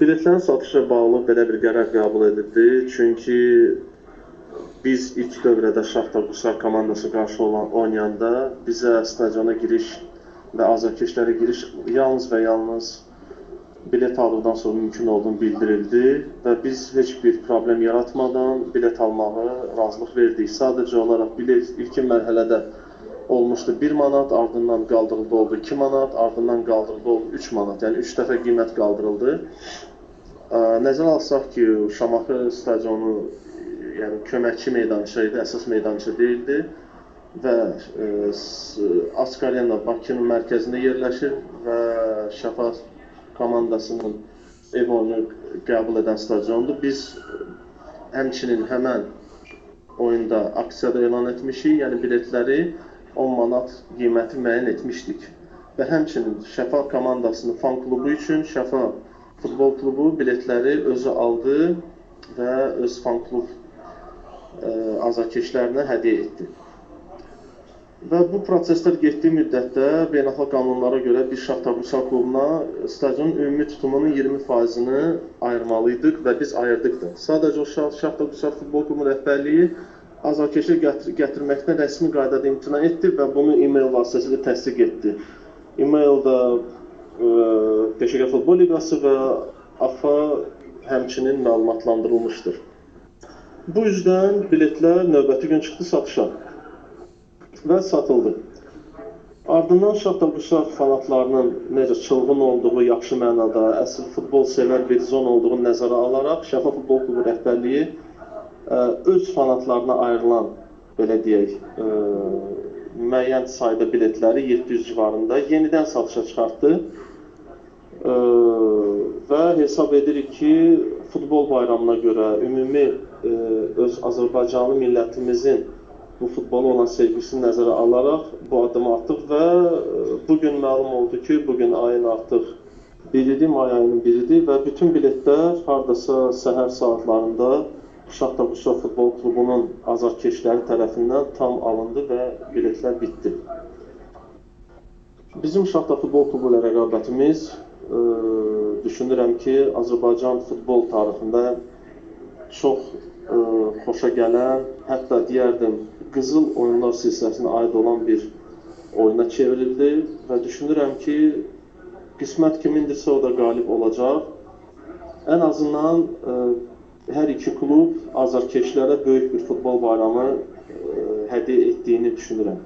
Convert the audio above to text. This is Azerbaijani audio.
Biletlərin satışa bağlı belə bir qərar qəbul edildi. Çünki biz ilk dövrədə Şaxtar Qusar komandası qarşı oynayanda bizə stadiona giriş və azarkeşlərə giriş yalnız və yalnız bilet aldıqdan sonra mümkün olduğunu bildirildi və biz heç bir problem yaratmadan bilet almağa razılıq verdik. Sadəcə olaraq bilet ilkin mərhələdə olmuşdu 1 manat, ardından qaldırıldı oldu 2 manat, ardından qaldırıldı oldu 3 manat. Yəni 3 dəfə qiymət qaldırıldı. Nəzərə alsaq ki, Şamaxı stadionu yəni köməkçi meydança idi, əsas meydança deyildi və Açıq Arena Bakının mərkəzində yerləşir və Şəfa komandasının ev oyunu qəbul edən stadiondur. Biz həmçinin həmən oyunda aksiyada elan etmişik, yəni biletləri 10 manat qiyməti müəyyən etmişdik. Və həmçinin Şəfa komandasının fan klubu üçün Şəfa futbol klubu biletləri özü aldı və öz fan klub azarkeşlərinə hədiyyə etdi. Və bu proseslər getdiyi müddətdə beynəlxalq qanunlara görə biz Şaxtar Qusar klubuna stadionun ümumi tutumunun 20%-ni ayırmalıydıq və biz ayırdıq da. Sadəcə o Şaxtar Qusar futbol klubu rəhbərliyi azarkeşi gətirməkdən rəsmi qaydada imtina etdi və bunu e-mail vasitəsilə təsdiq etdi. E-maildə Peşəkar Futbol Liqası və AFA həmçinin məlumatlandırılmışdır. Bu üzdən biletlər növbəti gün çıxdı satışa və satıldı. Ardından Şaxtar Qusar fanatlarının necə çılğın olduğu, yaxşı mənada, əsl futbol sevər bir zon olduğunu nəzərə alaraq Şəfa Futbol Klubu rəhbərliyi öz fanatlarına ayrılan, belə deyək, müəyyən sayda biletləri 700 civarında yenidən satışa çıxartdı və hesab edirik ki, futbol bayramına görə ümumi öz Azərbaycanlı millətimizin bu futbola olan sevgisini nəzərə alaraq bu addımı atdıq və bugün məlum oldu ki, bugün ayın artıq biridir, may ayının biridir və bütün biletlər hardasa səhər saatlarında Şaxtar Qusar Futbol Klubunun azarkeşləri tərəfindən tam alındı və biletlər bitdi. Bizim Şaxtar Futbol Klubu ilə rəqabətimiz düşünürəm ki, Azərbaycan futbol tarixində çox xoşa gələn, hətta deyərdim, qızıl oyunlar silsiləsinə aid olan bir oyuna çevrildi və düşünürəm ki, qismət kimindirsə o da qalib olacaq. Ən azından hər iki klub azarkeşlərə böyük bir futbol bayramı hədiyyə etdiyini düşünürəm.